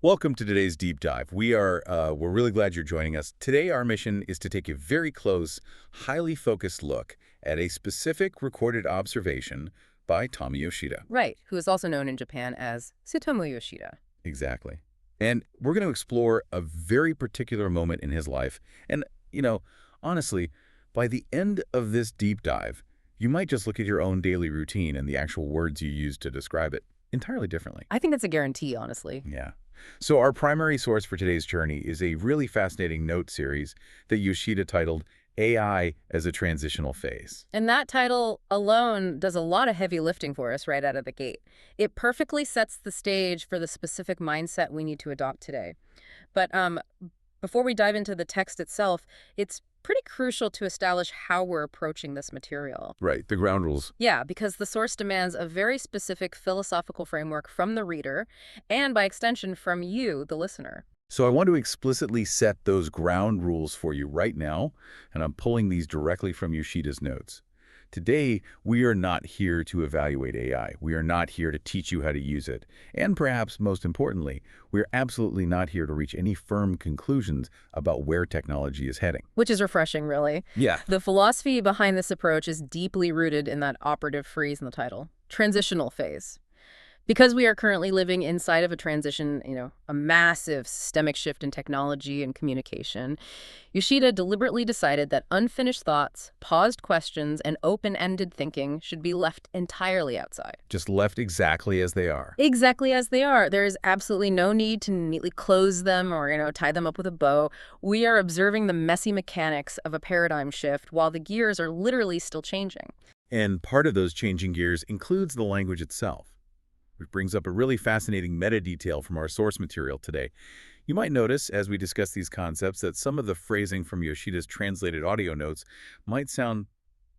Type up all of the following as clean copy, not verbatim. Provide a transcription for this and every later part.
Welcome to today's deep dive. We're really glad you're joining us. Today, our mission is to take a very close, highly focused look at a specific recorded observation by Tommy Yoshida. Right, who is also known in Japan as Tsutomu Yoshida. Exactly. And we're going to explore a very particular moment in his life. And, honestly, by the end of this deep dive, you might just look at your own daily routine and the actual words you use to describe it entirely differently. I think that's a guarantee, honestly. Yeah. So our primary source for today's journey is a really fascinating note series that Yoshida titled AI as a Transitional Phase. And that title alone does a lot of heavy lifting for us right out of the gate. It perfectly sets the stage for the specific mindset we need to adopt today. But before we dive into the text itself, it's pretty crucial to establish how we're approaching this material. Right, the ground rules. Yeah, because the source demands a very specific philosophical framework from the reader, and by extension from you, the listener. So I want to explicitly set those ground rules for you right now, and I'm pulling these directly from Yoshida's notes. Today, we are not here to evaluate AI. We are not here to teach you how to use it. And perhaps most importantly, we're absolutely not here to reach any firm conclusions about where technology is heading. Which is refreshing, really. Yeah. The philosophy behind this approach is deeply rooted in that operative phrase in the title, transitional phase. Because we are currently living inside of a transition, a massive systemic shift in technology and communication, Yoshida deliberately decided that unfinished thoughts, paused questions, and open-ended thinking should be left entirely outside. Just left exactly as they are. Exactly as they are. There is absolutely no need to neatly close them or, tie them up with a bow. We are observing the messy mechanics of a paradigm shift while the gears are literally still changing. And part of those changing gears includes the language itself, which brings up a really fascinating meta detail from our source material today. You might notice, as we discuss these concepts, that some of the phrasing from Yoshida's translated audio notes might sound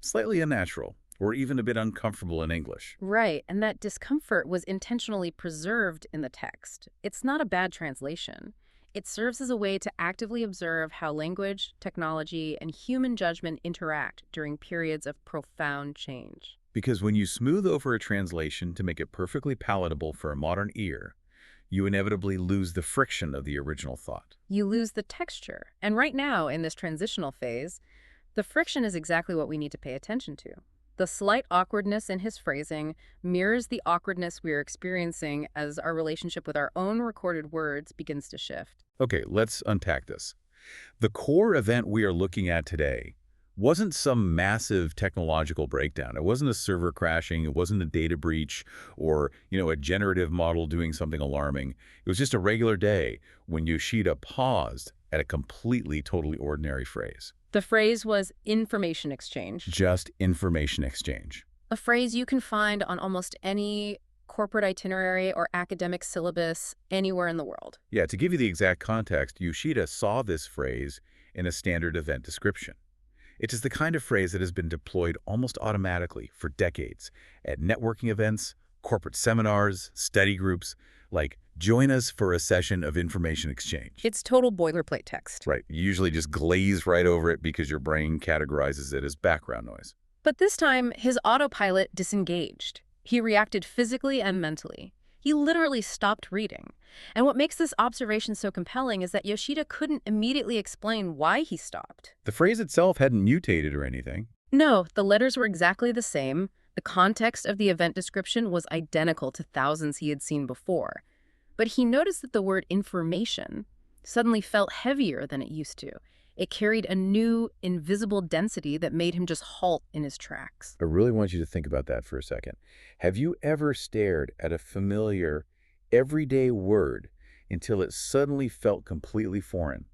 slightly unnatural or even a bit uncomfortable in English. Right, and that discomfort was intentionally preserved in the text. It's not a bad translation. It serves as a way to actively observe how language, technology, and human judgment interact during periods of profound change. Because when you smooth over a translation to make it perfectly palatable for a modern ear, you inevitably lose the friction of the original thought. You lose the texture. And right now, in this transitional phase, the friction is exactly what we need to pay attention to. The slight awkwardness in his phrasing mirrors the awkwardness we are experiencing as our relationship with our own recorded words begins to shift. Okay, let's unpack this. The core event we are looking at today wasn't some massive technological breakdown. It wasn't a server crashing. It wasn't a data breach or, a generative model doing something alarming. It was just a regular day when Yoshida paused at a completely, totally ordinary phrase. The phrase was information exchange. Just information exchange. A phrase you can find on almost any corporate itinerary or academic syllabus anywhere in the world. Yeah, to give you the exact context, Yoshida saw this phrase in a standard event description. It is the kind of phrase that has been deployed almost automatically for decades at networking events, corporate seminars, study groups, like join us for a session of information exchange. It's total boilerplate text. Right. You usually just glaze right over it because your brain categorizes it as background noise. But this time, his autopilot disengaged. He reacted physically and mentally. He literally stopped reading. And what makes this observation so compelling is that Yoshida couldn't immediately explain why he stopped. The phrase itself hadn't mutated or anything. No, the letters were exactly the same. The context of the event description was identical to thousands he had seen before. But he noticed that the word information suddenly felt heavier than it used to. It carried a new, invisible density that made him just halt in his tracks. I really want you to think about that for a second. Have you ever stared at a familiar, everyday word until it suddenly felt completely foreign?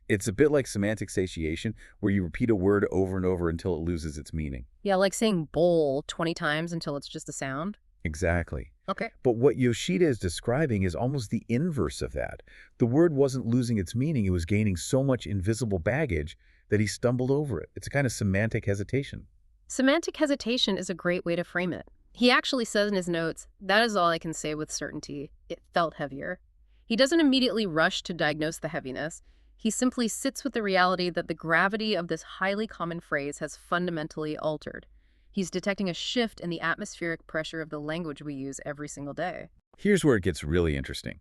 It's a bit like semantic satiation, where you repeat a word over and over until it loses its meaning. Yeah, like saying bowl 20 times until it's just a sound. Exactly. Okay. But what Yoshida is describing is almost the inverse of that. The word wasn't losing its meaning. It was gaining so much invisible baggage that he stumbled over it. It's a kind of semantic hesitation. Semantic hesitation is a great way to frame it. He actually says in his notes, "That is all I can say with certainty. It felt heavier." He doesn't immediately rush to diagnose the heaviness. He simply sits with the reality that the gravity of this highly common phrase has fundamentally altered. He's detecting a shift in the atmospheric pressure of the language we use every single day. Here's where it gets really interesting.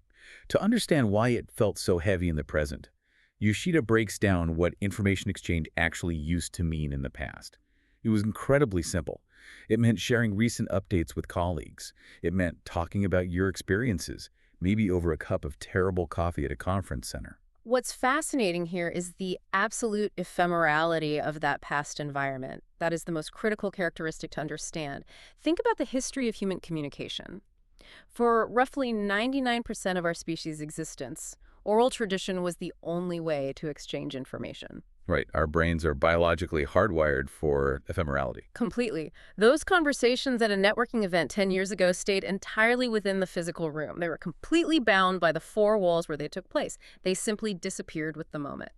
To understand why it felt so heavy in the present, Yoshida breaks down what information exchange actually used to mean in the past. It was incredibly simple. It meant sharing recent updates with colleagues. It meant talking about your experiences, maybe over a cup of terrible coffee at a conference center. What's fascinating here is the absolute ephemerality of that past environment. That is the most critical characteristic to understand. Think about the history of human communication. For roughly 99% of our species' existence, oral tradition was the only way to exchange information. Right, our brains are biologically hardwired for ephemerality. Completely. Those conversations at a networking event 10 years ago stayed entirely within the physical room. They were completely bound by the four walls where they took place. They simply disappeared with the moment.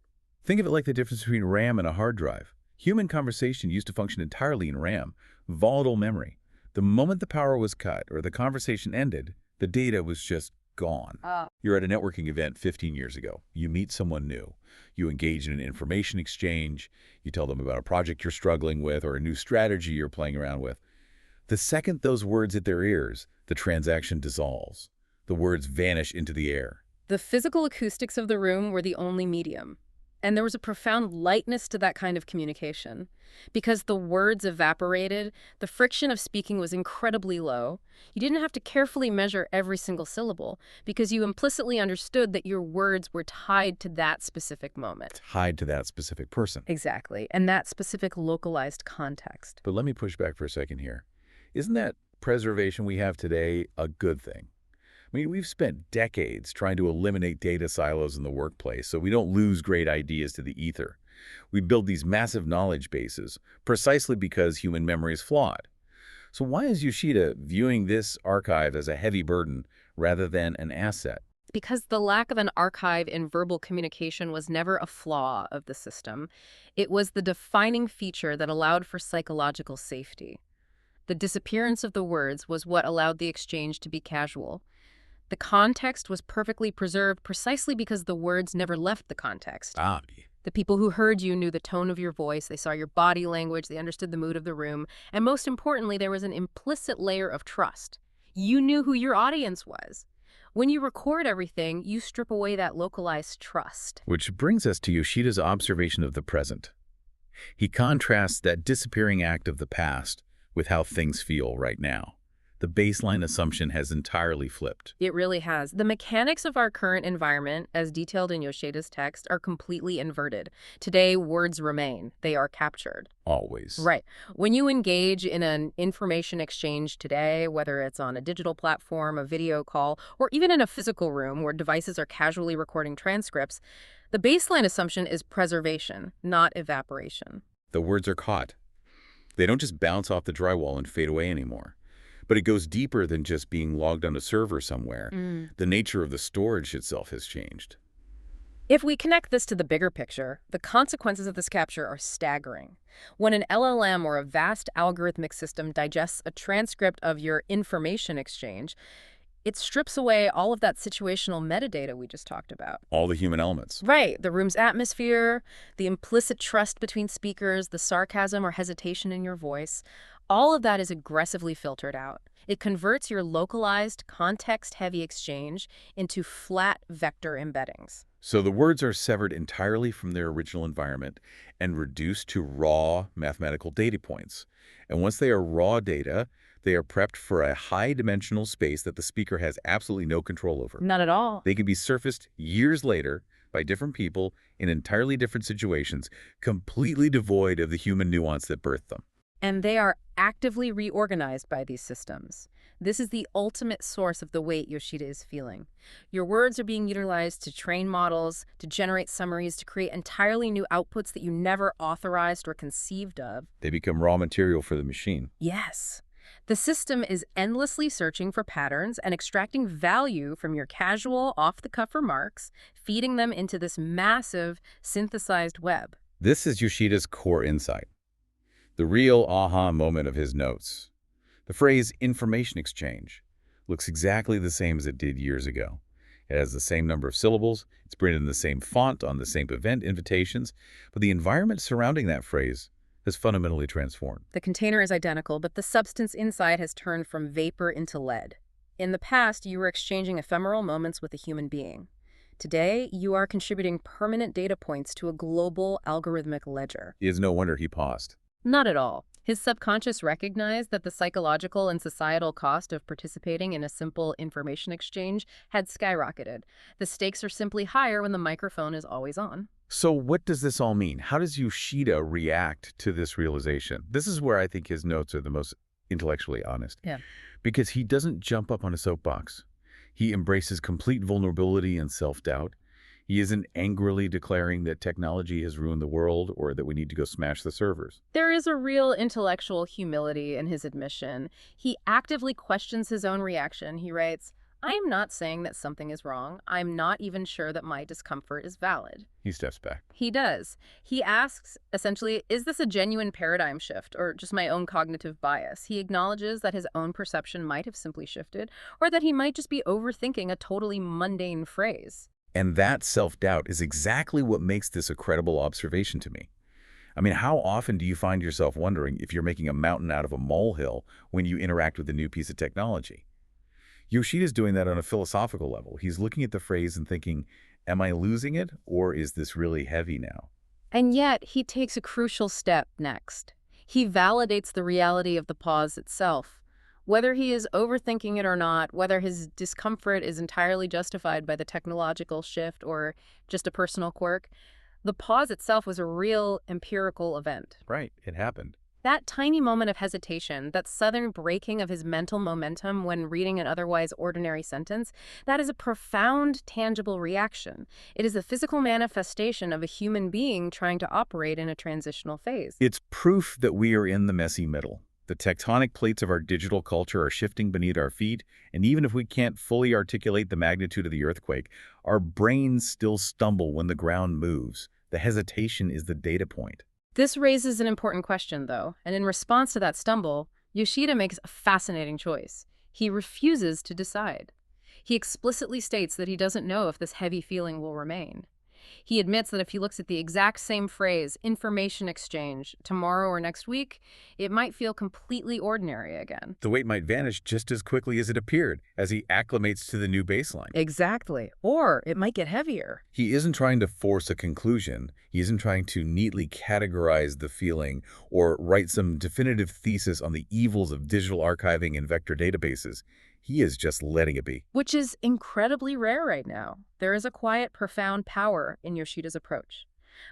Think of it like the difference between RAM and a hard drive. Human conversation used to function entirely in RAM, volatile memory. The moment the power was cut or the conversation ended, the data was just gone. You're at a networking event 15 years ago. You meet someone new. You engage in an information exchange. You tell them about a project you're struggling with or a new strategy you're playing around with. The second those words hit their ears, the transaction dissolves. The words vanish into the air. The physical acoustics of the room were the only medium. And there was a profound lightness to that kind of communication. Because the words evaporated, the friction of speaking was incredibly low. You didn't have to carefully measure every single syllable because you implicitly understood that your words were tied to that specific moment. Tied to that specific person. Exactly, and that specific localized context. But let me push back for a second here. Isn't that preservation we have today a good thing? I mean, we've spent decades trying to eliminate data silos in the workplace so we don't lose great ideas to the ether. We build these massive knowledge bases precisely because human memory is flawed. So why is Yoshida viewing this archive as a heavy burden rather than an asset? Because the lack of an archive in verbal communication was never a flaw of the system. It was the defining feature that allowed for psychological safety. The disappearance of the words was what allowed the exchange to be casual. The context was perfectly preserved precisely because the words never left the context. The people who heard you knew the tone of your voice, they saw your body language, they understood the mood of the room, and most importantly, there was an implicit layer of trust. You knew who your audience was. When you record everything, you strip away that localized trust. Which brings us to Yoshida's observation of the present. He contrasts that disappearing act of the past with how things feel right now. The baseline assumption has entirely flipped. It really has. The mechanics of our current environment, as detailed in Yoshida's text, are completely inverted. Today, words remain. They are captured. Always. Right. When you engage in an information exchange today, whether it's on a digital platform, a video call, or even in a physical room where devices are casually recording transcripts, the baseline assumption is preservation, not evaporation. The words are caught. They don't just bounce off the drywall and fade away anymore. But it goes deeper than just being logged on a server somewhere. The nature of the storage itself has changed. If we connect this to the bigger picture, the consequences of this capture are staggering. When an LLM or a vast algorithmic system digests a transcript of your information exchange, it strips away all of that situational metadata we just talked about. All the human elements. Right. The room's atmosphere, the implicit trust between speakers, the sarcasm or hesitation in your voice. All of that is aggressively filtered out. It converts your localized, context-heavy exchange into flat vector embeddings. So the words are severed entirely from their original environment and reduced to raw mathematical data points. And once they are raw data, they are prepped for a high-dimensional space that the speaker has absolutely no control over. Not at all. They can be surfaced years later by different people in entirely different situations, completely devoid of the human nuance that birthed them. And they are actively reorganized by these systems. This is the ultimate source of the weight Yoshida is feeling. Your words are being utilized to train models, to generate summaries, to create entirely new outputs that you never authorized or conceived of. They become raw material for the machine. Yes. The system is endlessly searching for patterns and extracting value from your casual, off-the-cuff remarks, feeding them into this massive, synthesized web. This is Yoshida's core insight. The real aha moment of his notes. The phrase information exchange looks exactly the same as it did years ago. It has the same number of syllables, it's printed in the same font on the same event invitations, but the environment surrounding that phrase has fundamentally transformed. The container is identical, but the substance inside has turned from vapor into lead. In the past, you were exchanging ephemeral moments with a human being. Today, you are contributing permanent data points to a global algorithmic ledger. It is no wonder he paused. Not at all. His subconscious recognized that the psychological and societal cost of participating in a simple information exchange had skyrocketed. The stakes are simply higher when the microphone is always on. So what does this all mean? How does Yoshida react to this realization? This is where I think his notes are the most intellectually honest. Yeah. Because he doesn't jump up on a soapbox. He embraces complete vulnerability and self-doubt. He isn't angrily declaring that technology has ruined the world or that we need to go smash the servers. There is a real intellectual humility in his admission. He actively questions his own reaction. He writes, "I am not saying that something is wrong. I'm not even sure that my discomfort is valid." He steps back. He does. He asks, essentially, is this a genuine paradigm shift or just my own cognitive bias? He acknowledges that his own perception might have simply shifted or that he might just be overthinking a totally mundane phrase. And that self-doubt is exactly what makes this a credible observation to me. I mean, how often do you find yourself wondering if you're making a mountain out of a molehill when you interact with a new piece of technology? Yoshida's doing that on a philosophical level. He's looking at the phrase and thinking, am I losing it, or is this really heavy now? And yet, he takes a crucial step next. He validates the reality of the pause itself. Whether he is overthinking it or not, whether his discomfort is entirely justified by the technological shift or just a personal quirk, the pause itself was a real empirical event. Right, it happened. That tiny moment of hesitation, that sudden breaking of his mental momentum when reading an otherwise ordinary sentence, that is a profound, tangible reaction. It is a physical manifestation of a human being trying to operate in a transitional phase. It's proof that we are in the messy middle. The tectonic plates of our digital culture are shifting beneath our feet, and even if we can't fully articulate the magnitude of the earthquake, our brains still stumble when the ground moves. The hesitation is the data point. This raises an important question, though, and in response to that stumble, Yoshida makes a fascinating choice. He refuses to decide. He explicitly states that he doesn't know if this heavy feeling will remain. He admits that if he looks at the exact same phrase, information exchange, tomorrow or next week, it might feel completely ordinary again. The weight might vanish just as quickly as it appeared, as he acclimates to the new baseline. Exactly. Or it might get heavier. He isn't trying to force a conclusion. He isn't trying to neatly categorize the feeling or write some definitive thesis on the evils of digital archiving and vector databases. He is just letting it be. Which is incredibly rare right now. There is a quiet, profound power in Yoshida's approach.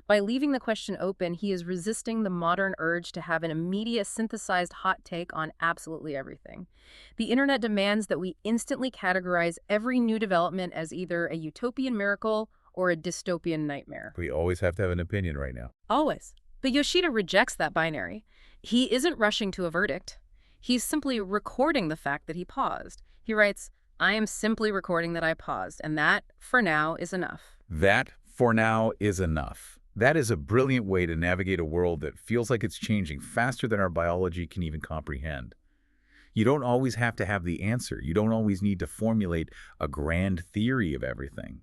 By leaving the question open, he is resisting the modern urge to have an immediate synthesized hot take on absolutely everything. The internet demands that we instantly categorize every new development as either a utopian miracle or a dystopian nightmare. We always have to have an opinion right now. Always. But Yoshida rejects that binary. He isn't rushing to a verdict. He's simply recording the fact that he paused. He writes, "I am simply recording that I paused, and that, for now, is enough." That, for now, is enough. That is a brilliant way to navigate a world that feels like it's changing faster than our biology can even comprehend. You don't always have to have the answer. You don't always need to formulate a grand theory of everything.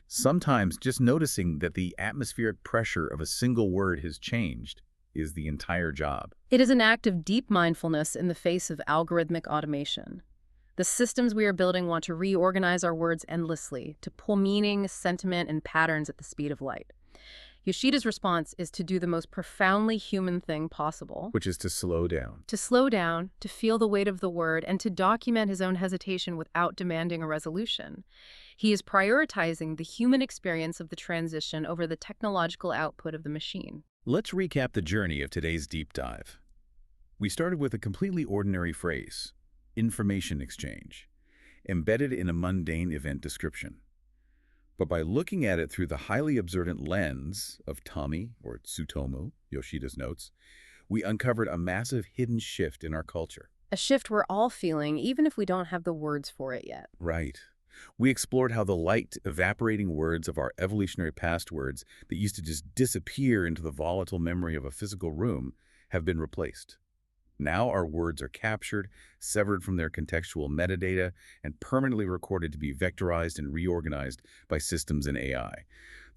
Sometimes just noticing that the atmospheric pressure of a single word has changed is the entire job. It is an act of deep mindfulness in the face of algorithmic automation. The systems we are building want to reorganize our words endlessly, to pull meaning, sentiment, and patterns at the speed of light. Yoshida's response is to do the most profoundly human thing possible. Which is to slow down. To slow down, to feel the weight of the word, and to document his own hesitation without demanding a resolution. He is prioritizing the human experience of the transition over the technological output of the machine. Let's recap the journey of today's deep dive. We started with a completely ordinary phrase, information exchange, embedded in a mundane event description. But by looking at it through the highly observant lens of Tommy, or Tsutomu, Yoshida's notes, we uncovered a massive hidden shift in our culture. A shift we're all feeling, even if we don't have the words for it yet. Right. We explored how the light, evaporating words of our evolutionary past words that used to just disappear into the volatile memory of a physical room have been replaced. Now our words are captured, severed from their contextual metadata, and permanently recorded to be vectorized and reorganized by systems and AI.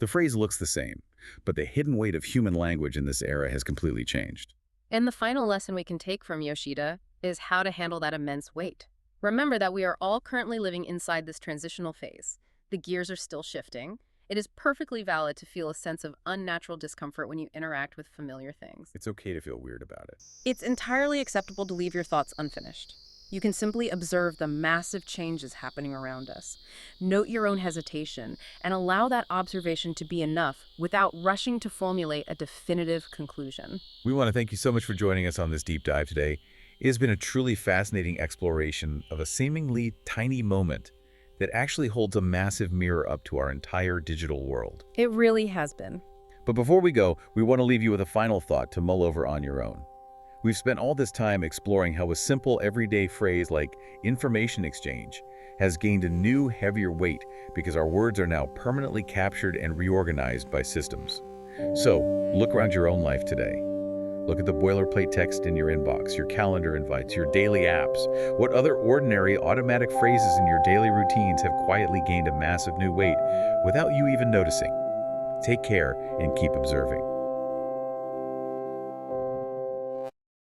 The phrase looks the same, but the hidden weight of human language in this era has completely changed. And the final lesson we can take from Yoshida is how to handle that immense weight Remember that we are all currently living inside this transitional phase. The gears are still shifting. It is perfectly valid to feel a sense of unnatural discomfort when you interact with familiar things. It's okay to feel weird about it. It's entirely acceptable to leave your thoughts unfinished. You can simply observe the massive changes happening around us. Note your own hesitation and allow that observation to be enough without rushing to formulate a definitive conclusion. We want to thank you so much for joining us on this deep dive today. It has been a truly fascinating exploration of a seemingly tiny moment that actually holds a massive mirror up to our entire digital world. It really has been. But before we go, we want to leave you with a final thought to mull over on your own. We've spent all this time exploring how a simple everyday phrase like information exchange has gained a new, heavier weight because our words are now permanently captured and reorganized by systems. So, look around your own life today. Look at the boilerplate text in your inbox, your calendar invites, your daily apps. What other ordinary, automatic phrases in your daily routines have quietly gained a massive new weight without you even noticing? Take care and keep observing.